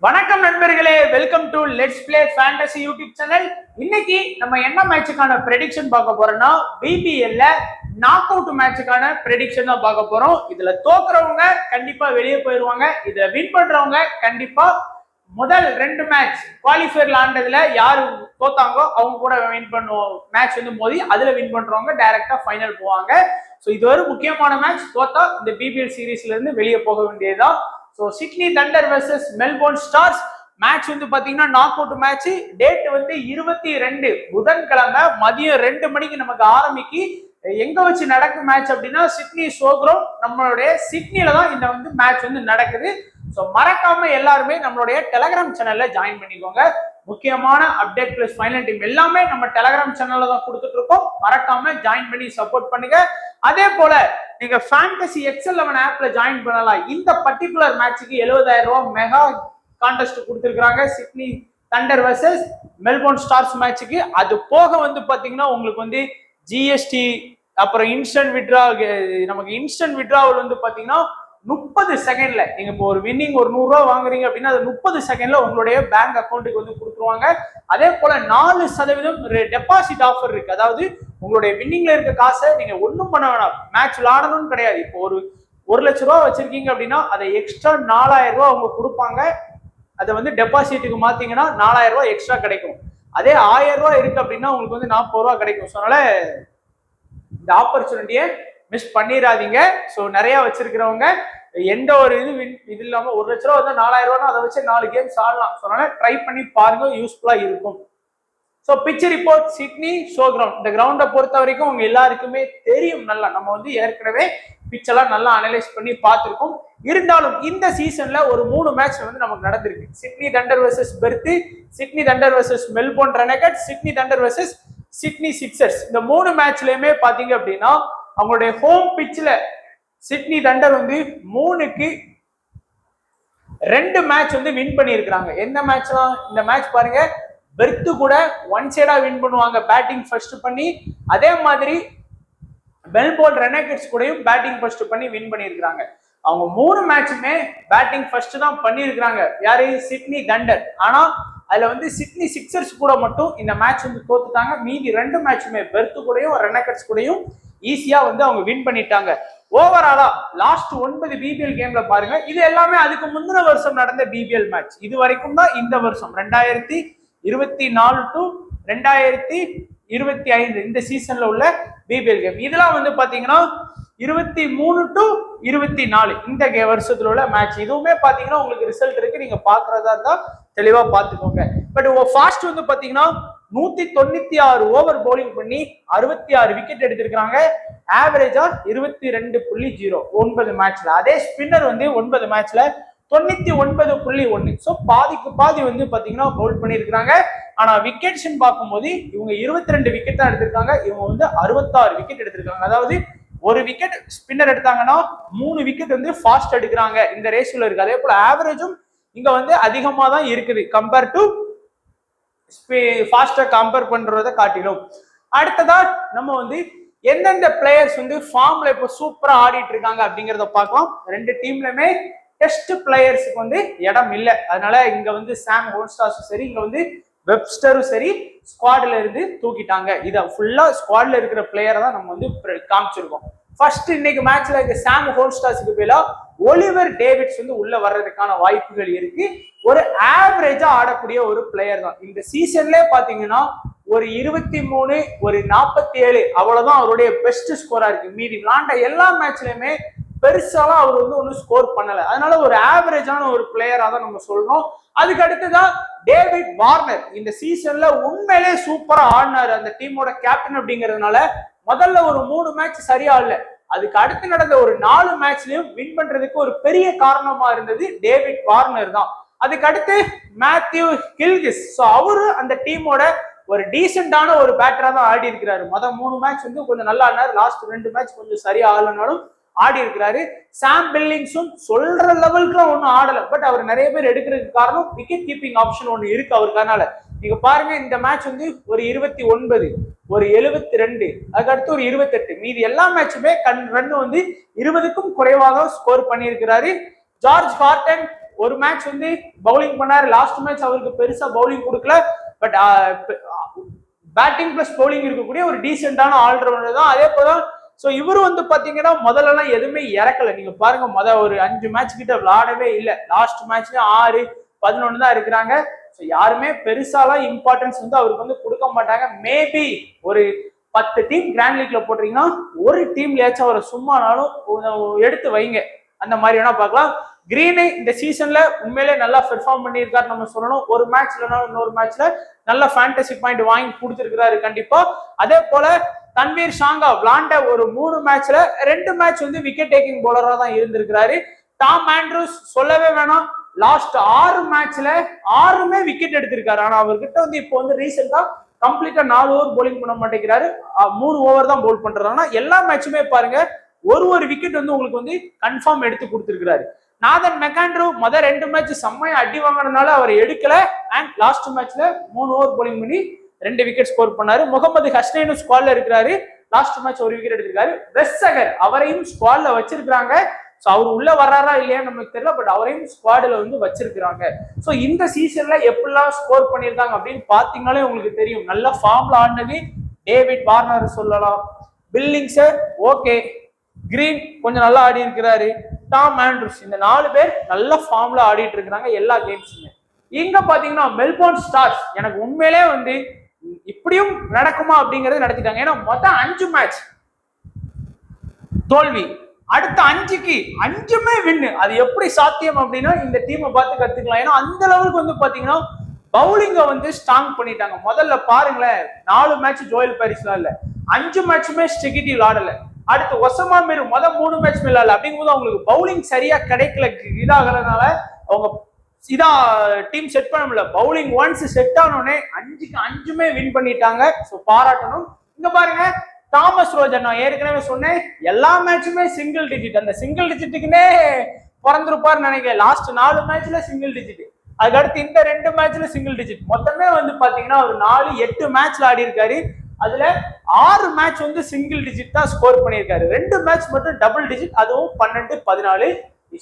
வணக்கம் நண்பர்களே, welcome to let's play fantasy YouTube channel. இன்னைக்கு நம்ம என்ன மேட்சுக்கான ப்ரெடிக்ஷன் பார்க்க போறோம்னா பிபிஎல்ல நாக் அவுட் மேட்சுக்கான ப்ரெடிக்ஷன் தான் பார்க்க போறோம். இதுல தோக்குறவங்க கண்டிப்பா வெளியே போயிருவாங்க, இதுல வின் பண்றவங்க கண்டிப்பா முதல் ரெண்டு மேட்ச் குவாலிஃபயர்ல ஆண்டதுல யாரு தோத்தாங்களோ அவங்க கூட வின் பண்ணுவோம். மேட்ச் வந்து மோதி அதுல வின் பண்றவங்க டைரக்டா ஃபைனல் போவாங்க. ஸோ இது ஒரு முக்கியமான மேட்ச். தோத்தா இந்த பிபிஎல் சீரீஸ்ல இருந்து வெளியே போக வேண்டியதுதான். So Sydney Thunder versus Melbourne stars match வந்து பாத்தீங்கன்னா நாக் அவுட் மேட்ச். டேட் வந்து 22 புதன்கிழமை மதியம் 2 மணிக்கு நமக்கு ஆரம்பிக்கு. எங்க வச்சு நடக்கும் மேட்ச் அப்படின்னா சிட்னி ஷோக்ரோம் நம்மளுடைய சிட்னில தான் இந்த வந்து மேட்ச் வந்து நடக்குது. ஸோ மறக்காம எல்லாருமே நம்மளுடைய டெலகிராம் சேனல்ல ஜாயின் பண்ணிக்கோங்க. முக்கியமான அப்டேட் பிளஸ் ஃபைனல் டீம் எல்லாமே நம்ம டெலகிராம் சேனல்ல தான் கொடுத்துட்டு இருக்கோம். மறக்காம ஜாயின் பண்ணி சப்போர்ட் பண்ணுங்க. அதே போல நீங்க ஃபேண்டசி எக்ஸ்11 ஆப்ல ஜாயின் பண்ணலாம். இந்த பர்டிகுலர் மேட்சுக்கு 70,000 ரூபாய் மெகா கான்டெஸ்ட் கொடுத்துருக்காங்க Sydney Thunder versus Melbourne Stars மேட்சுக்கு. அது போக வந்து பாத்தீங்கன்னா உங்களுக்கு வந்து ஜிஎஸ்டி அப்புறம் இன்ஸ்டன்ட் விட்ரா, நமக்கு இன்ஸ்டன்ட் விட்ராவல் வந்து பாத்தீங்கன்னா 30 செகண்ட்ல நீங்க இப்போ ஒரு வின்னிங் ஒரு 100 ரூபாய் வாங்குறீங்க அப்படின்னா அது 30 செகண்ட்ல உங்களுடைய பேங்க் அக்கௌண்ட்டுக்கு வந்து கொடுத்துருவாங்க. அதே போல 4% டெபாசிட் ஆஃபர் இருக்கு. அதாவது உங்களுடைய வின்னிங்ல இருக்க காசை நீங்க ஒன்றும் பண்ண வேணாம், மேட்ச் விளையாடணும்னு கிடையாது. இப்போ ஒரு 1,00,000 ரூபாய் வச்சிருக்கீங்க அப்படின்னா அதை எக்ஸ்ட்ரா 4,000 ரூபாய் அவங்க கொடுப்பாங்க. அதை வந்து டெபாசிட்டுக்கு மாத்தீங்கன்னா 4,000 ரூபாய் எக்ஸ்ட்ரா கிடைக்கும். அதே 1,000 ரூபாய் இருக்கு அப்படின்னா உங்களுக்கு வந்து 40 ரூபாய் கிடைக்கும். ஸோ அதனால இந்த ஆப்பர்ச்சுனிட்டியை மிஸ் பண்ணிடாதீங்க. ஸோ நிறைய வச்சிருக்கிறவங்க எந்த ஒரு இது இல்லாம 1,00,000 ரூபா வந்து 4,000 ரூபா அதை வச்சு 4 கேம்ஸ் ஆடலாம். ஸோ அதனால ட்ரை பண்ணி பாருங்க, யூஸ்ஃபுல்லா இருக்கும். So pitch report Sydney show ground. இந்த கிரவுண்டை பொறுத்த வரைக்கும் உங்க எல்லாருக்குமே தெரியும் நல்லா. நம்ம வந்து ஏற்கனவே பிச் எல்லாம் நல்லா அனலைஸ் பண்ணி பார்த்துருக்கோம். இருந்தாலும் இந்த சீசன்ல ஒரு 3 மேட்ச் வந்து நமக்கு நடந்திருக்கு. Sydney Thunder versus Perth, Sydney Thunder versus Melbourne Renegade, Sydney Thunder versus Sydney Sixers. இந்த 3 மேட்ச்லயுமே பாத்தீங்க அப்படின்னா அவங்களுடைய ஹோம் பிட்ச்ல சிட்னி தண்டர் வந்து 3க்கு 2 மேட்ச் வந்து வின் பண்ணி இருக்கிறாங்க. எந்த மேட்ச்லாம்? இந்த மேட்ச் பாருங்க, பெர்த் கூட ஒன் சைடா வின் பண்ணுவாங்க பேட்டிங் ஃபர்ஸ்ட் பண்ணி. அதே மாதிரி மெல்போர்ன் ரெனகட்ஸ் கூடயும் பேட்டிங் ஃபர்ஸ்ட் பண்ணி வின் பண்ணியிருக்கிறாங்க. அவங்க 3 மேட்சுமே பேட்டிங் ஃபர்ஸ்ட் தான் பண்ணியிருக்கிறாங்க. யாரு? Sydney Thunder. ஆனா அதுல வந்து சிட்னி சிக்ஸர்ஸ் கூட மட்டும் இந்த மேட்ச் வந்து தோத்துட்டாங்க. மீதி 2 மேட்சுமே பெர்த் கூடயும் ரெனகட்ஸ் கூடயும் ஈஸியா வந்து அவங்க வின் பண்ணிட்டாங்க. ஓவராலா லாஸ்ட் 9 பிபிஎல் கேம்ல பாருங்க, இது எல்லாமே அதுக்கு முந்தின வருஷம் நடந்த பிபிஎல் மேட்ச். இது வரைக்கும் தான் இந்த வருஷம் 2024 டு 2025 இந்த சீசன்ல உள்ள பிபிஎல் கேம். இதெல்லாம் வந்து பாத்தீங்கன்னா 23 டு 24 இந்த வருஷத்துல உள்ள மேட்ச். இதுவுமே பாத்தீங்கன்னா உங்களுக்கு ரிசல்ட் இருக்கு, நீங்க பாக்குறதா இருந்தா தெளிவா பாத்துக்கோங்க. பட் ஃபாஸ்ட் வந்து பாத்தீங்கன்னா 196 ஓவர் பவுலிங் பண்ணி 66 விக்கெட் எடுத்திருக்காங்க. ஆவரேஜா 22.0 9 மேட்ச்ல. அதே ஸ்பின்னர் வந்து 9 மேட்ச்ல 99.1. ஸோ பாதிக்கு பாதி வந்து பாத்தீங்கன்னா பவுல் பண்ணியிருக்கிறாங்க. ஆனா விக்கெட்ஸ் பார்க்கும்போது இவங்க 22 விக்கெட் தான் எடுத்திருக்காங்க, இவங்க வந்து 66 விக்கெட் எடுத்திருக்காங்க. அதாவது ஒரு விக்கெட் ஸ்பின்னர் எடுத்தாங்கன்னா 3 விக்கெட் வந்து ஃபாஸ்ட் எடுக்கிறாங்க. இந்த ரேஷியோல இருக்கு. அதே போல ஆவரேஜும் இங்க வந்து அதிகமா தான் இருக்குது கம்பேர் டு ஃபாஸ்டா கம்பேர் பண்றதை காட்டிலும். அடுத்ததா நம்ம வந்து எந்தெந்த பிளேயர்ஸ் வந்து ஃபார்ம்ல இப்போ சூப்பரா ஆடிட்டு இருக்காங்க அப்படிங்கிறத பார்க்கலாம். 2 டீம்லயுமே டெஸ்ட் பிளேயர்ஸுக்கு வந்து இடம் இல்லை. அதனால இங்க வந்து சாம் ஹோல்ஸ்டாஸும் சரி, இங்க வந்து வெப்ஸ்டரும் சரி ஸ்குவாட்ல இருந்து தூக்கிட்டாங்க. இதை ஃபுல்லா ஸ்குவாட்ல இருக்கிற பிளேயரை தான் நம்ம வந்து காமிச்சிருக்கோம். ஃபர்ஸ்ட் இன்னைக்கு மேட்ச்ல இந்த சாம் ஹோல்ஸ்டாஸுக்கு பதிலா ஒலிவர் டேவிட்ஸ் வந்து உள்ள வர்றதுக்கான வாய்ப்புகள் இருக்கு. ஒரு ஆவரேஜா ஆடக்கூடிய ஒரு பிளேயர் தான். இந்த சீசன்ல பாத்தீங்கன்னா ஒரு 23, ஒரு 47 அவ்வளவுதான் அவருடைய பெஸ்ட் ஸ்கோரா இருக்கு. மீதி விளாண்ட எல்லா மேட்ச்லயுமே பெருசாலாம் அவர் வந்து ஒன்றும் ஸ்கோர் பண்ணல. அதனால ஒரு ஆவரேஜான ஒரு பிளேயரா தான் நம்ம சொல்றோம். அதுக்கு அடுத்துதான் டேவிட் வார்னர். இந்த சீசன்ல உண்மையிலே சூப்பரா ஆடினாரு அந்த டீமோட கேப்டன் அப்படிங்கிறதுனால. முதல்ல ஒரு 3 மேட்ச் சரியா இல்ல, அதுக்கு அடுத்து நடந்த ஒரு 4 மேட்ச்லயும் வின் பண்றதுக்கு ஒரு பெரிய காரணமா இருந்தது டேவிட் வார்னர் தான். அதுக்கு அடுத்து மேத்யூ கில்கிஸ். ஸோ அவரு அந்த டீமோட ஒரு டீசென்டான ஒரு பேட்டரா தான் ஆடி இருக்கிறாரு. 3 மேட்ச் வந்து கொஞ்சம் நல்லா ஆடினாரு, லாஸ்ட் 2 மேட்ச் கொஞ்சம் சரியா ஆடலனாலும் ஆடி இருக்கிறாரு. சாம் பில்லிங்ஸும் சொல்ற லெவலுக்கு ஒன்றும் ஆடல, பட் அவர் நிறைய பேர் எடுக்கிறதுக்கு காரணம் விக்கெட் கீப்பிங் ஆப்ஷன் ஒன்று இருக்கு அவருக்கு. அதனால நீங்க பாருங்க இந்த மேட்ச் வந்து ஒரு 29, ஒரு 72, அதுக்கடுத்து ஒரு 28, மீதி எல்லா மேட்சுமே ரன் வந்து 20க்கும் குறைவாக ஸ்கோர் பண்ணியிருக்கிறாரு. ஜார்ஜ் ஹார்டன் ஒரு மேட்ச் வந்து பவுலிங் பண்ணாரு, லாஸ்ட் மேட்ச் அவருக்கு பெருசா பவுலிங் கொடுக்கல, பட் பேட்டிங் பிளஸ் பவுலிங் இருக்கக்கூடிய ஒரு டீசென்டான ஆல்ரவுண்டர் தான். அதே போல சோ இவரு வந்து பாத்தீங்கன்னா முதல்ல எல்லாம் எதுவுமே இறக்கல. நீங்க பாருங்க, ஒரு 5 மேட்ச் கிட்ட விளையாடவே இல்லை. லாஸ்ட் மேட்ச்ல 6-11 தான் இருக்கிறாங்க. யாருமே பெருசாலாம் இம்பார்ட்டன்ஸ் வந்து அவருக்கு வந்து கொடுக்க மாட்டாங்க. மேபி ஒரு 10 டீம் கிராண்ட் லீக்ல போட்டீங்கன்னா ஒரு டீம்லயாச்சும் அவரை சும்மானாலும் எடுத்து வைங்க, அந்த மாதிரி வேணா பார்க்கலாம். கிரீனு இந்த சீசன்ல உண்மையிலே நல்லா பெர்ஃபார்ம் பண்ணியிருக்காரு நம்ம சொல்லணும். ஒரு மேட்ச் இல்லைனாலும் இன்னொரு மேட்ச்ல நல்ல ஃபேண்டசி பாயிண்ட் வாங்கி கொடுத்துருக்கிறாரு கண்டிப்பா. அதே போல தன்வீர் ஷாங்கா விளாண்ட ஒரு 3 மேட்ச்ல 2 மேட்ச் வந்து விக்கெட் டேக்கிங் பவுலரா தான் இருந்திருக்கிறாரு. டாம் ஆண்ட்ரூஸ் சொல்லவே வேணாம், லாஸ்ட் 6 மேட்ச்ல 6மே விக்கெட் எடுத்திருக்காரு. ஆனா அவர்கிட்ட வந்து இப்போ வந்து ரீசெண்டா கம்ப்ளீட்டா 4 ஓவர் போலிங் பண்ண மாட்டேங்கிறாரு, 3 ஓவர் தான் போல் பண்றாரு. ஆனா எல்லா மேட்சுமே பாருங்க ஒரு விக்கெட் வந்து உங்களுக்கு வந்து கன்ஃபார்ம் எடுத்து கொடுத்திருக்கிறாரு. நாதன் மெக்காண்ட்ரூ முதல் 2 மேட்ச் செம்மையா அடி வாங்கினதுனால அவர் எடுக்கல, அண்ட் லாஸ்ட் மேட்ச்ல 3 ஓவர் போலிங் பண்ணி 2 விக்கெட் ஸ்கோர் பண்ணாரு. முகமது ஹஸ்னைனும் ஸ்குவாட்ல இருக்கிறாரு, லாஸ்ட் மேட்ச் 1 விக்கெட் எடுத்திருக்காரு. வெஸ்ஸகர் அவரையும் ஸ்குவாட்ல வச்சிருக்காங்க. சோ அவர் உள்ள வர்றாரா இல்லையா நமக்கு தெரியல, பட் அவரையும் ஸ்குவாட்ல வந்து வச்சிருக்காங்க. சோ இந்த சீசன்ல எப்படிலாம் ஸ்கோர் பண்ணிருக்காங்க அப்படின்னு பாத்தீங்கன்னாலே உங்களுக்கு தெரியும். நல்ல ஃபார்ம்ல ஆடினது டேவிட் வார்னர் சொல்லலாம், பில்லிங்ஸ் ஓகே, கிரீன் கொஞ்சம் நல்லா ஆடி இருக்கிறாரு, டாம் ஆண்ட்ரூஸ், இந்த 4 பேர் நல்ல ஃபார்ம்ல ஆடிட்டு இருக்கிறாங்க எல்லா கேம்ஸுமே. இங்க பாத்தீங்கன்னா மெல்போர்ன் ஸ்டார்ஸ் எனக்கு உண்மையிலே வந்து இப்படியும் நடக்குமா அப்படிங்கறது நடத்திட்டாங்க. ஏன்னா மொத்தம் 5 மேட்ச் தோல்வி, அடுத்த 5க்கு 5மே வின்னு. அது எப்படி சாத்தியம் அப்படின்னா இந்த டீமை பார்த்து கத்துக்கலாம். ஏன்னா அந்த லெவலுக்கு வந்து பாத்தீங்கன்னா பவுலிங்க வந்து ஸ்ட்ராங் பண்ணிட்டாங்க. முதல்ல பாருங்களேன், 4 மேட்ச் ஜோயல் பாரிஸ்லாம் இல்ல, 5 மேட்சுமே ஸ்டெகிட்டி விளாடல. அடுத்து ஒசமா மீர் 3 மேட்ச் விளாடல. அப்படிங்கும்போது அவங்களுக்கு பவுலிங் சரியா கிடைக்கல, இதாகிறதுனால அவங்க இதா டீம் செட் பண்ண முடியல. பவுலிங் ஒன்ஸ் செட் ஆனோடனே 5க்கு 5மே வின் பண்ணிட்டாங்க. ஸோ பாராட்டணும். இங்க பாருங்க, தாமஸ் ரோஜர் நான் ஏற்கனவே சொன்னேன் எல்லா மேட்சுமே சிங்கிள் டிஜிட், அந்த சிங்கிள் டிஜிட்டுக்குன்னே பிறந்திருப்பாருன்னு நினைக்கிறேன். லாஸ்ட் 4 மேட்ச்ல சிங்கிள் டிஜிட், அதுக்கடுத்து இந்த 2 மேட்ச்ல சிங்கிள் டிஜிட். மொத்தமே வந்து பாத்தீங்கன்னா ஒரு 4-8 மேட்ச்ல ஆடி இருக்காரு. அதுல 6 மேட்ச் வந்து சிங்கிள் டிஜிட் தான் ஸ்கோர் பண்ணியிருக்காரு, 2 மேட்ச் மட்டும் டபுள் டிஜிட், அதுவும் 12-14.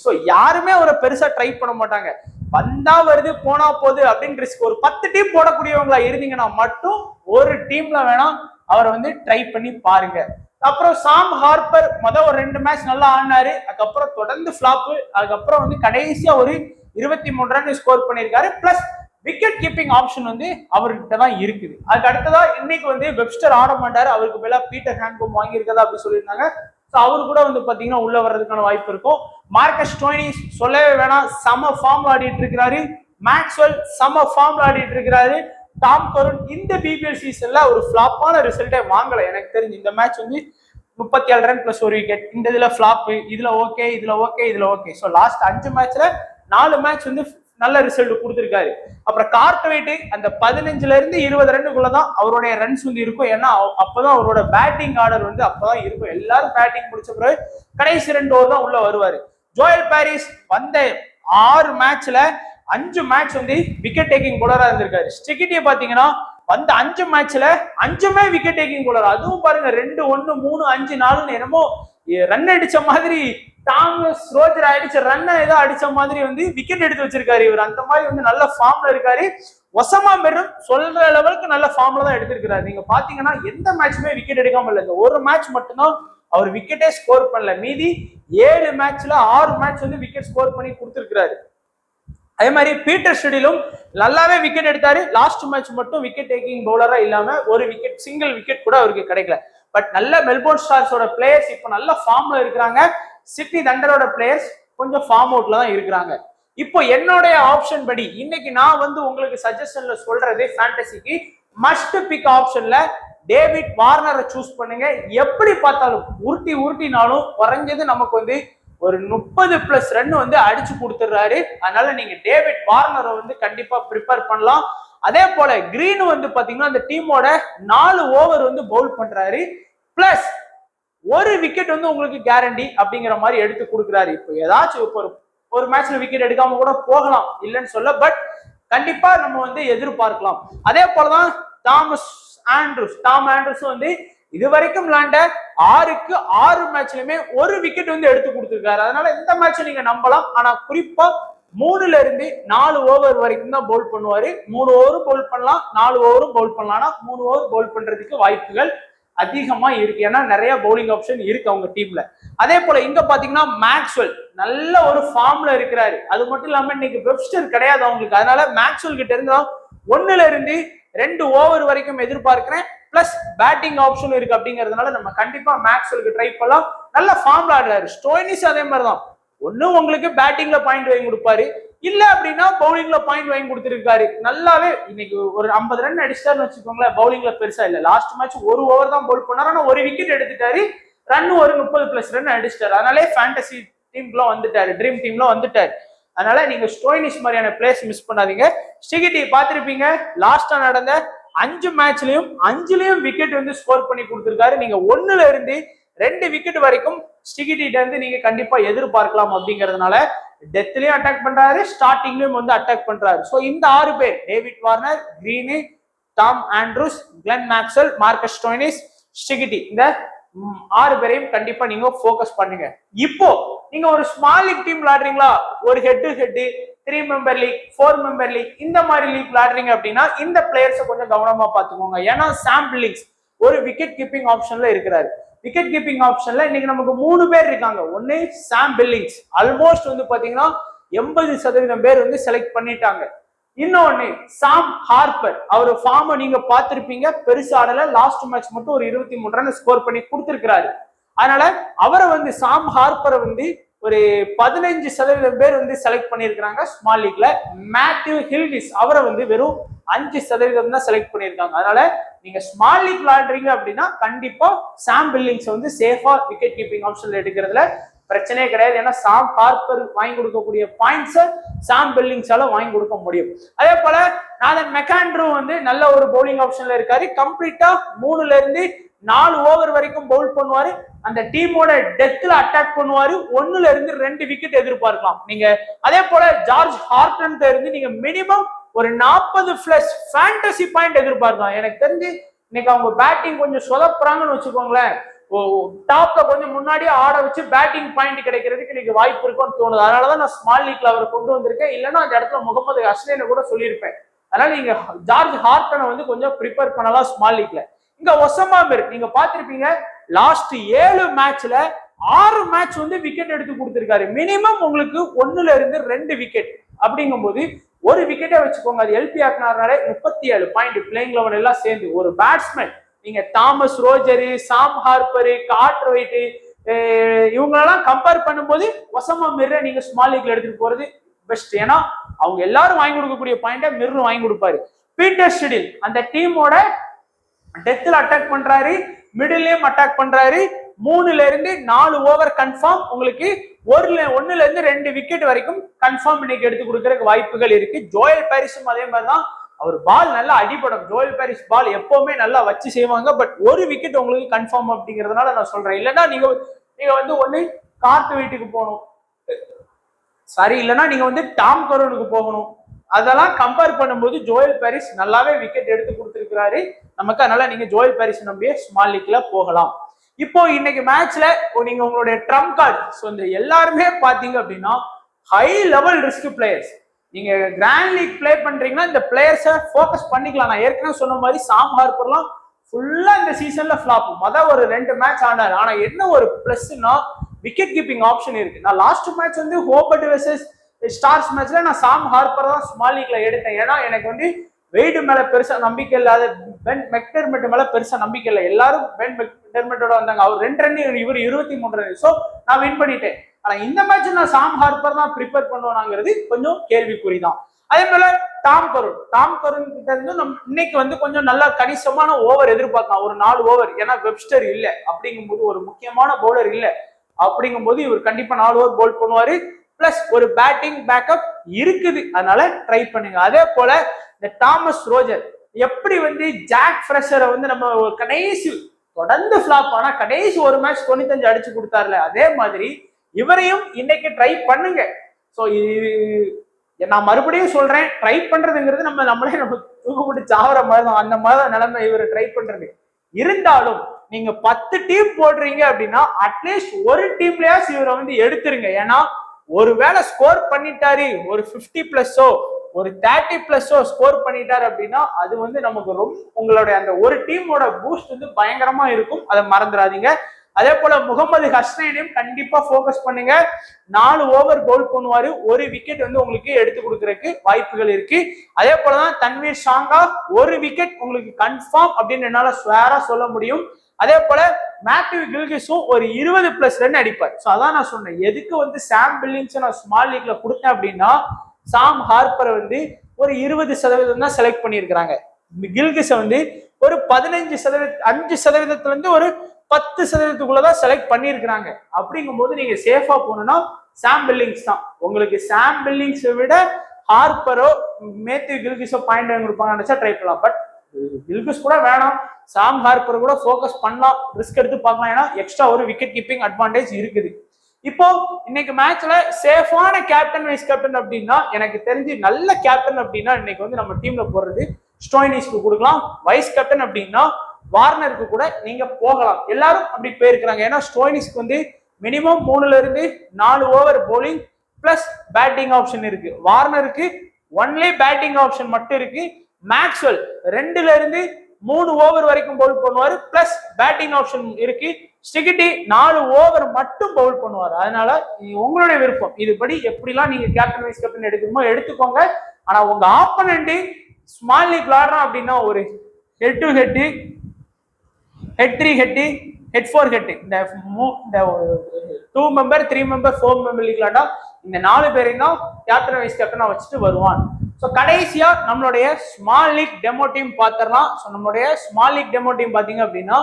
ஸோ யாருமே அவரை பெருசா ட்ரை பண்ண மாட்டாங்க. வந்தா வருது போனா போகுது அப்படின்னு ரிஸ்க். ஒரு 10 டீம் போடக்கூடியவங்களா இருந்தீங்கன்னா மட்டும் ஒரு டீம்ல வேணா அவரை வந்து ட்ரை பண்ணி பாருங்க. அப்புறம் சாம் ஹார்பர் ஒரு 2 மேட்ச் நல்லா ஆடினாரு, அதுக்கப்புறம் தொடர்ந்து ஃபிளாப்பு, அதுக்கப்புறம் வந்து கடைசியா ஒரு 23 ரன் ஸ்கோர் பண்ணியிருக்காரு. பிளஸ் விக்கெட் கீப்பிங் ஆப்ஷன் வந்து அவர்கிட்ட தான் இருக்குது. அதுக்கு அடுத்ததா இன்னைக்கு வந்து வெப்ஸ்டர் ஆட மாட்டாரு, அவருக்கு பதிலா பீட்டர் ஹேண்ட்கோம் வாங்கியிருக்கதா அப்படி சொல்லியிருந்தாங்க. ஸோ அவரு கூட வந்து பாத்தீங்கன்னா உள்ள வர்றதுக்கான வாய்ப்பு இருக்கும். மார்க்கஸ் ஸ்டோய்னிஸ் சொல்லவே வேணாம், செம ஃபார்ம்ல ஆடிட்டு இருக்கிறாரு. மேக்ஸ்வெல் செம ஃபார்ம்ல ஆடிட்டு இருக்கிறாரு. டாம் கருண் இந்த பிபிஎல் சீசன்ல ஒரு ஃபிளாப்பான ரிசல்ட்டே வாங்கல எனக்கு தெரிஞ்சு. இந்த மேட்ச் வந்து 37 ரன் பிளஸ் 1 விக்கெட், இந்த இதுல ஃபிளாப், இதுல ஓகே, இதுல ஓகே, இதுல ஓகே. ஸோ லாஸ்ட் 5 மேட்ச்ல 4 மேட்ச் வந்து நல்ல ரிசல்ட் கொடுத்திருக்காரு. அப்புறம் கார்ட்வைட் அந்த 15ல இருந்து 20 ரன்னுக்குள்ளதான் அவருடைய ரன்ஸ் வந்து இருக்கும். ஏன்னா அப்பதான் அவரோட பேட்டிங் ஆர்டர் வந்து அப்பதான் இருக்கும். எல்லாரும் பேட்டிங் முடிச்ச பிறகு கடைசி 2 ஓவர் தான் உள்ள வருவாரு. ஜோயல் பாரிஸ் வந்த 6 மேட்ச்ல 5 மேட்ச் வந்து விக்கெட் டேக்கிங் போலரா இருந்திருக்காரு. ஸ்டெகிட்டியை பாத்தீங்கன்னா வந்த 5 மேட்ச்ல 5மே விக்கெட் டேக்கிங் போலர். அதுவும் பாருங்க 2-1, 3-5-4 என்னமோ ரன் அடிச்ச மாதிரி, தாமஸ் ரோஜர் அடிச்ச ரன் ஏதோ அடிச்ச மாதிரி வந்து விக்கெட் எடுத்து வச்சிருக்காரு இவர். அந்த மாதிரி வந்து நல்ல ஃபார்ம்ல இருக்காரு. ஒசமா மீரும் சொல்ற லெவலுக்கு நல்ல ஃபார்ம்ல தான் எடுத்திருக்கிறாரு. நீங்க பாத்தீங்கன்னா எந்த மேட்சுமே விக்கெட் எடுக்காம இல்லை, இந்த ஒரு மேட்ச் மட்டும்தான் அவர் விக்கெட்டே ஸ்கோர் பண்ணல. மீதி 7 மேட்ச்ல 6 மேட்ச் வந்து விக்கெட் ஸ்கோர் பண்ணி கொடுத்திருக்கிறாரு. அதே மாதிரி பீட்டர் ஷெடிலும் நல்லாவே விக்கெட் எடுத்தாரு. லாஸ்ட் மேட்ச் மட்டும் விக்கெட் டேக்கிங் பவுலரா இல்லாம ஒரு விக்கெட், சிங்கிள் விக்கெட் கூட அவருக்கு கிடைக்கல. பட் நல்ல மெல்போர்ன் ஸ்டார்ஸோட பிளேயர்ஸ் இப்ப நல்ல ஃபார்ம்ல இருக்கிறாங்க. சிட்னி தண்டரோட பிளேயர்ஸ் கொஞ்சம் ஃபார்ம் அவுட்ல தான் இருக்கிறாங்க. இப்போ என்னுடைய ஆப்ஷன் படி இன்னைக்கு நான் வந்து உங்களுக்கு சஜஷன்ல சொல்றது ஃபேண்டசிக்கு மஸ்ட் பிக் ஆப்ஷன்ல டேவிட் வார்னரை சூஸ் பண்ணுங்க. எப்படி பார்த்தாலும் உருட்டினாலும் குறைஞ்சது நமக்கு வந்து ஒரு 30+ ரன் வந்து அடிச்சு கொடுத்துறாரு. அதனால நீங்க டேவிட் வார்னரை வந்து கண்டிப்பா ப்ரிப்பேர் பண்ணலாம். அதே போல கிரீன் வந்து பாத்தீங்கன்னா அந்த டீமோட 4 ஓவர் வந்து பவுல் பண்றாரு. பிளஸ் ஒரு விக்கெட் வந்து உங்களுக்கு கேரண்டி அப்படிங்கிற மாதிரி எடுத்து கொடுக்குறாரு. இப்போ ஏதாச்சும் ஒரு மேட்ச்ல விக்கெட் எடுக்காம கூட போகலாம், இல்லைன்னு சொல்ல, பட் கண்டிப்பா நம்ம வந்து எதிர்பார்க்கலாம். அதே போலதான் டாம் ஆண்ட்ரூஸும் வந்து இது வரைக்கும் விளையாண்ட 6க்கு 6 மேட்ச்லயுமே ஒரு விக்கெட் வந்து எடுத்து கொடுத்துருக்காரு. அதனால இந்த மேட்ச் நீங்க நம்பலாம். ஆனா குறிப்பா 3ல இருந்து 4 ஓவர் வரைக்கும் தான் பவுல் பண்ணுவாரு. 3 ஓவரும் பவுல் பண்ணலாம், 4 ஓவரும் பவுல் பண்ணலாம். 3 ஓவர் பவுல் பண்றதுக்கு வாய்ப்புகள் அதிகமா இருக்கு. ஏன்னா நிறைய பவுலிங் ஆப்ஷன் இருக்கு அவங்க டீம்ல. அதே போல இங்க பாத்தீங்கன்னா மேக்ஸ்வெல் நல்ல ஒரு ஃபார்ம்ல இருக்கிறாரு. அது மட்டும் இல்லாம இன்னைக்கு வெப்ஸ்டர் கிடையாது அவங்களுக்கு. அதனால மேக்ஸ்வெல் கிட்ட இருந்தா 1ல இருந்து 2 ஓவர் வரைக்கும் எதிர்பார்க்கிறேன். பிளஸ் பேட்டிங் ஆப்ஷன் இருக்கு. அப்படிங்கிறதுனால நம்ம கண்டிப்பா மேக்ஸ்வெலுக்கு ட்ரை பண்ணலாம். நல்ல ஃபார்ம்ல ஆடுறாரு. ஸ்டோய்னிஸ் அதே மாதிரிதான். ஒண்ணு உங்களுக்கு பேட்டிங்ல பாயிண்ட் வாங்கி கொடுப்பாரு, இல்ல அப்படின்னா பவுலிங்ல பாயிண்ட் வாங்கி கொடுத்துருக்காரு. நல்லாவே இன்னைக்கு ஒரு 50 ரன் அடிச்சிட்டாருன்னு வச்சுக்கோங்களேன். பவுலிங்ல பெருசா இல்ல. லாஸ்ட் மேட்ச் 1 ஓவர் தான் பவுல் பண்ணாரு. ஆனா 1 விக்கெட் எடுத்துட்டாரு. ரன் ஒரு 30+ ரன் அடிச்சிட்டாரு. அதனாலே ஃபேண்டசி டீம்ல வந்துட்டாரு, ட்ரீம் டீம்ல வந்துட்டாரு. அதனால நீங்க ஸ்டோய்னிஸ் மாதிரியான பிளேயர்ஸ் மிஸ் பண்ணாதீங்க. ஸ்டிகிட்டி பார்த்திருப்பீங்க, லாஸ்டா நடந்த 5 மேட்ச்லயும் 5லயும் விக்கெட் வந்து ஸ்கோர் பண்ணி கொடுத்திருக்காரு. நீங்க 1ல இருந்து 2 விக்கெட் வரைக்கும் ஸ்டிகிட்டிட்ட இருந்து நீங்க கண்டிப்பா எதிர்பார்க்கலாம். அப்படிங்கிறதுனால டெத்லயும் அட்டாக் பண்றாரு, ஸ்டார்டிங்லயும் வந்து அட்டாக் பண்றாரு. சோ இந்த 6 பேர், David Warner, Green, Tom Andrews, Glenn Maxwell, Marcus Stoinis, Steketee, இந்த 6 பேரையும் கண்டிப்பா நீங்க போக்கஸ் பண்ணுங்க. இப்போ நீங்க ஒரு ஸ்மால் லீக் டீம் விளையாடுறீங்களா, ஒரு head to head 3 member league, 4 member league, இந்த மாதிரி லீக் விளையாடுறீங்க அப்படின்னா இந்த பிளேயர்ஸை கொஞ்சம் கவனமா பாத்துக்கோங்க. ஏன்னா சாம் பில்லிங்ஸ் ஒரு விக்கெட் கீப்பிங் ஆப்ஷன்ல இருக்கிறாரு. விக்கெட் கீப்பிங் ஆப்ஷன்ல இன்னைக்கு நமக்கு 3 பேர் இருக்காங்க. ஒன்னு சாம் பில்லிங்ஸ், ஆல்மோஸ்ட் வந்து பாத்தீங்கன்னா 80% பேர் வந்து செலக்ட் பண்ணிட்டாங்க. இன்னொன்னு சாம் ஹார்பர், அவர் ஃபார்மை நீங்க பார்த்திருப்பீங்க, பெருசா ஆடல, லாஸ்ட் மேட்ச் மட்டும் ஒரு 23 ரன் ஸ்கோர் பண்ணி கொடுத்திருக்கிறாரு. அதனால அவரை வந்து சாம் ஹார்பரை வந்து ஒரு 15% பேர் வந்து செலக்ட் பண்ணியிருக்கிறாங்க ஸ்மால் லீக்ல. மேத்யூ ஹில்கிஸ் அவரை வந்து வெறும் 5% தான் செலக்ட் பண்ணியிருக்காங்க. அதனால நீங்க ஸ்மால் லீக் விளையாடுறீங்க அப்படின்னா கண்டிப்பா சாம் பில்லிங்ஸ் வந்து சேஃபா விக்கெட் கீப்பிங் ஆப்ஷன்ல எடுக்கிறதுல பிரச்சனையே கிடையாது. ஏன்னா சாம் ஹார்பர் வாங்கி கொடுக்கக்கூடிய பாயிண்ட்ஸை சாம் பில்லிங்ஸால வாங்கி கொடுக்க முடியும். அதே போல நாதன் மெக்காண்ட்ரூ வந்து நல்ல ஒரு பவுலிங் ஆப்ஷன்ல இருக்காரு. கம்ப்ளீட்டா 3ல இருந்து 4 ஓவர் வரைக்கும் பவுல் பண்ணுவாரு. அந்த டீமோட டெத்ல அட்டாக் பண்ணுவாரு. 1ல இருந்து 2 விக்கெட் எதிர்பார்க்கலாம் நீங்க. அதே போல ஜார்ஜ் ஹார்டன் இருந்து நீங்க மினிமம் ஒரு 40+ ஃபேண்டசி பாயிண்ட் எதிர்பார்க்கலாம். எனக்கு தெரிஞ்சு இன்னைக்கு அவங்க பேட்டிங் கொஞ்சம் சொதப்புறாங்கன்னு வச்சுக்கோங்களேன். டாப்ல கொஞ்சம் முன்னாடியே ஆட வச்சு பேட்டிங் பாயிண்ட் கிடைக்கிறதுக்கு இன்னைக்கு வாய்ப்பு இருக்கும்னு தோணுது. அதனாலதான் நான் ஸ்மால் லீக்ல அவரை கொண்டு வந்திருக்கேன். இல்லைன்னா அந்த இடத்துல முகமது அஸ்லைனை கூட சொல்லியிருப்பேன். அதனால நீங்க ஜார்ஜ் ஹார்டனை வந்து கொஞ்சம் ப்ரிப்பேர் பண்ணலாம் ஸ்மால் லீக்ல. இங்க ஒசமா மிர் நீங்க பாத்திருப்பீங்க, லாஸ்ட் 7 மேட்ச்ல 6 மேட்ச் வந்து விக்கெட் எடுத்து கொடுத்திருக்காரு. மினிமம் உங்களுக்கு 1ல இருந்து 2 விக்கெட். அப்படிங்கும்போது ஒரு விக்கெட்டை வச்சுக்கோங்க, அது எல்பி ஆக்கினாலே 37 பாயிண்ட் பிளேயிங் 11 எல்லாம் சேர்ந்து. ஒரு பேட்ஸ்மேன் நீங்க தாமஸ் ரோஜரு, சாம் ஹார்பரு, கார்ட்ரைட் இவங்களெல்லாம் கம்பேர் பண்ணும்போது ஒசமா மிர்ரை நீங்க ஸ்மால் லீக்ல எடுத்துட்டு போறது பெஸ்ட். ஏன்னா அவங்க எல்லாரும் வாங்கி கொடுக்கக்கூடிய பாயிண்ட மிர்ரு வாங்கி கொடுப்பாரு. பீட்டர் ஷெடில் அந்த டீமோட டெத்ல அட்டாக் பண்றாரு, மிடிலையும் அட்டாக் பண்றாரு. 3ல இருந்து 4 ஓவர் கன்ஃபார்ம். உங்களுக்கு 1ல இருந்து 2 விக்கெட் வரைக்கும் கன்ஃபார்ம் இன்னைக்கு எடுத்து கொடுக்கறதுக்கு வாய்ப்புகள் இருக்கு. ஜோயல் பாரிஸும் அதே மாதிரிதான். அவர் பால் நல்லா அடிபடும். ஜோயல் பாரிஸ் பால் எப்பவுமே நல்லா வச்சு செய்வாங்க. பட் ஒரு விக்கெட் உங்களுக்கு கன்ஃபார்ம் அப்படிங்கிறதுனால நான் சொல்றேன். இல்லைன்னா நீங்க வந்து ஒண்ணு கார்ட் வீட்டுக்கு போகணும், சாரி, இல்லைன்னா நீங்க வந்து டாம் கரோனுக்கு போகணும். அதெல்லாம் கம்பேர் பண்ணும்போது ஜோயல் பாரிஸ் நல்லாவே விக்கெட் எடுத்து கொடுத்திருக்கிறாரு நமக்கு. அதனால நீங்க ஜோயல் பாரிஸ் நம்பியே ஸ்மால் லீக்ல போகலாம். இப்போ இன்னைக்கு மேட்ச்ல நீங்க உங்களுடைய ட்ரம்ப் கார்டு இந்த எல்லாருமே பாத்தீங்க அப்படின்னா ஹை லெவல் ரிஸ்க் பிளேயர்ஸ். நீங்க கிராண்ட் லீக் பிளே பண்றீங்கன்னா இந்த பிளேயர்ஸை ஃபோக்கஸ் பண்ணிக்கலாம். நான் ஏற்கனவே சொன்ன மாதிரி சாம் ஹார்பர்லாம் ஃபுல்லா இந்த சீசன்ல ஃபிளாப். ஒரு 2 மேட்ச் ஆனாரு. ஆனா என்ன ஒரு பிளஸ்னா விக்கெட் கீப்பிங் ஆப்ஷன் இருக்கு. நான் லாஸ்ட் மேட்ச் வந்து ஹோபர்ட் வெர்சஸ் ஸ்டார்ஸ் மேட்ச்ல நான் சாம் ஹார்பர் தான் ஸ்மால் லீக்ல எடுத்தேன். ஏன்னா எனக்கு வந்து வெயிட் மேல பெருசா நம்பிக்கை இல்லாத, பென் மெக்டர்மெட் மேல பெருசா நம்பிக்கை இல்லை. எல்லாரும் பென் மெக்டர்மெட்டோட வந்தாங்க. அவர் 2 ரன், இவர் 23 ரன். ஸோ நான் வின் பண்ணிட்டேன். ஆனா இந்த மேட்ச் நான் சாம் ஹார்பர் தான் ப்ரிப்பேர் பண்ணுவாங்கிறது கொஞ்சம் கேள்விக்குறிதான். அதே போல டாம் கருண் கிட்ட இருந்து நம்ம இன்னைக்கு வந்து கொஞ்சம் நல்லா கணிசமான ஓவர் எதிர்பார்க்கலாம். ஒரு 4 ஓவர். ஏன்னா வெப்ஸ்டர் இல்ல அப்படிங்கும்போது, ஒரு முக்கியமான பவுலர் இல்ல அப்படிங்கும்போது இவர் கண்டிப்பா 4 ஓவர் பவுல் பண்ணுவாரு. பிளஸ் ஒரு பேட்டிங் பேக்கப் இருக்குது. அதனால ட்ரை பண்ணுங்க. அதே போல இந்த தாமஸ் ரோஜர் எப்படி வந்து ஜாக் ஃப்ரெஷரை வந்து நம்ம கடைசி தொடர்ந்து ஃபிளாப் ஆனா கடைசி ஒரு மேட்ச் 95 அடிச்சு கொடுத்தாருல, அதே மாதிரி இவரையும் இன்னைக்கு ட்ரை பண்ணுங்க. ஸோ நான் மறுபடியும் சொல்றேன், ட்ரை பண்றதுங்கிறது நம்மளே தூக்கப்பட்டு சாவற மாதிரி தான். அந்த மாதிரி நிலைமை இவரை ட்ரை பண்றது. இருந்தாலும் நீங்க 10 டீம் போடுறீங்க அப்படின்னா அட்லீஸ்ட் ஒரு டீம்லயாச்சும் இவரை வந்து எடுத்துருங்க. ஏன்னா ஒருவேளை ஸ்கோர் பண்ணிட்டாரு, ஒரு 50+ஓ ஒரு 30+ஓ ஸ்கோர் பண்ணிட்டாரு அப்படின்னா அது வந்து நமக்கு ரொம்ப உங்களுடைய அந்த ஒரு டீமோட பூஸ்ட் வந்து பயங்கரமா இருக்கும், அதை மறந்துடாதீங்க. அதே போல முகமது ஹஸ்னைனையும் கண்டிப்பா போக்கஸ் பண்ணுங்க. 4 ஓவர் பவுல் பண்ணுவாரு, ஒரு விக்கெட் வந்து உங்களுக்கு எடுத்து கொடுக்கறதுக்கு வாய்ப்புகள் இருக்கு. அதே போலதான் தன்வீர் ஷாங்கா ஒரு விக்கெட் உங்களுக்கு கன்ஃபார்ம் அப்படின்னு என்னால ஸ்வேரா சொல்ல முடியும். அதே போல மேத்யூ கில்கிஸும் ஒரு 20+ ரன் அடிப்பார். ஸோ அதான் நான் சொன்னேன், எதுக்கு வந்து சாம் பில்லிங்ஸ் நான் ஸ்மால் லீக்ல கொடுத்தேன் அப்படின்னா சாம் ஹார்ப்பரை வந்து ஒரு 20% தான் செலக்ட் பண்ணியிருக்கிறாங்க. கில்கிஸை வந்து ஒரு 15%, 5%-ல இருந்து ஒரு 10%-க்குள்ளதான் செலக்ட் பண்ணியிருக்கிறாங்க. அப்படிங்கும் போது நீங்க சேஃபா போகணும்னா சாம் பில்லிங்ஸ் தான். உங்களுக்கு சாம் பில்லிங்ஸை விட ஹார்ப்பரோ மேத்யூ கில்கிஸோ பாயிண்ட் வாங்கி கொடுப்பாங்க நினைச்சா ட்ரை பண்ணலாம். பட் கில்கிஸ் கூட வேணாம், சாம் ஹார்ப்பர் கூட போக்கஸ் பண்ணலாம், ரிஸ்க் எடுத்து பார்க்கலாம். ஏன்னா எக்ஸ்ட்ரா ஒரு விக்கெட் கீப்பிங் அட்வான்டேஜ் இருக்குது. இப்போ இன்னைக்கு மேட்ச்ல சேஃபான கேப்டன் வைஸ் கேப்டன் அப்படின்னா எனக்கு தெரிஞ்சு நல்ல கேப்டன் அப்படின்னா இன்னைக்கு வந்து நம்ம டீம்ல போடுறது ஸ்டோய்னிஸ்க்கு கொடுக்கலாம். வைஸ் கேப்டன் அப்படின்னா வார்னருக்கு கூட நீங்க போகலாம். எல்லாரும் அப்படி போயிருக்கிறாங்க. ஏன்னா ஸ்டோய்னிஸ்க்கு வந்து மினிமம் 3ல இருந்து 4 over polling plus batting option இருக்கு. வார்னருக்கு ஒன்லி பேட்டிங் ஆப்ஷன் மட்டும் இருக்கு. மேக்ஸ்வெல் 2ல இருந்து 3 ஓவர் வரைக்கும் பவுல் பண்ணுவாரு, பிளஸ் பேட்டிங் ஆப்ஷன் இருக்கு. ஸ்டிகிட்டி 4 ஓவர் மட்டும் பவுல் பண்ணுவார். அதனால உங்களுடைய விருப்பம், இதுபடி எப்படிலாம் நீங்க கேப்டன் வைஸ் கேப்டன் எடுக்கணுமோ எடுத்துக்கோங்க. ஆனா உங்க ஆப்பனண்ட் ஸ்மால் லீக் விளையாடுறான் அப்படின்னா ஒரு head to head, head 3 head, head 4 head, இந்த 2 மெம்பர் 3 மெம்பர் 4 மெம்பர் லீக் விளையாண்டா இந்த 4 பேரையும் தான் கேப்டன் வைஸ் கேப்டனா வச்சுட்டு வருவான். ஸோ கடைசியா நம்மளுடைய ஸ்மால் லீக் டெமோ டீம் பார்த்துடலாம். ஸோ நம்மளுடைய ஸ்மால் லீக் டெமோ டீம் பார்த்தீங்க அப்படின்னா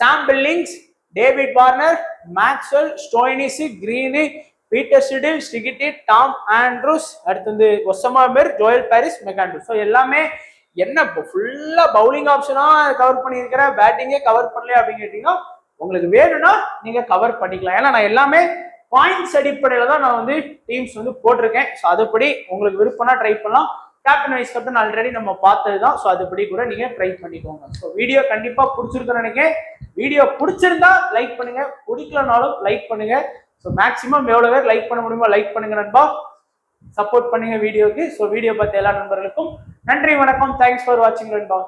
Sam Billings, David Warner, Maxwell, Stoinis, Green, Peter Siddle, Steketee, Tom Andrews, அடுத்து வந்து Usama Mir, Joel Paris, McAndrew. So எல்லாமே என்ன ஃபுல்லா பவுலிங் ஆப்ஷனா கவர் பண்ணியிருக்கிற, பேட்டிங்கே கவர் பண்ணல அப்படின்னு கேட்டீங்கன்னா உங்களுக்கு வேணும்னா நீங்க கவர் பண்ணிக்கலாம். ஏன்னா நான் எல்லாமே பாயிண்ட்ஸ் அடிப்படையில தான் நான் வந்து டீம்ஸ் வந்து போட்டிருக்கேன். ஸோ அதுபடி உங்களுக்கு விருப்பம்னா ட்ரை பண்ணலாம். கேப்டன் வைஸ் கேப்டன் ஆல்ரெடி நம்ம பார்த்தது தான். ஸோ அதுபடி கூட நீங்க ட்ரை பண்ணிக்கோங்க. ஸோ வீடியோ கண்டிப்பா பிடிச்சிருக்குன்னு நினைக்கிறேன். வீடியோ பிடிச்சிருந்தா லைக் பண்ணுங்க, பிடிக்கலனாலும் லைக் பண்ணுங்க. ஸோ மேக்ஸிமம் எவ்வளவு பேர் லைக் பண்ண முடியுமோ லைக் பண்ணுங்க நண்பா, சப்போர்ட் பண்ணுங்க வீடியோக்கு. ஸோ வீடியோ பார்த்த எல்லா நண்பர்களுக்கும் நன்றி, வணக்கம், தேங்க்ஸ் ஃபார் வாட்சிங் நண்பா.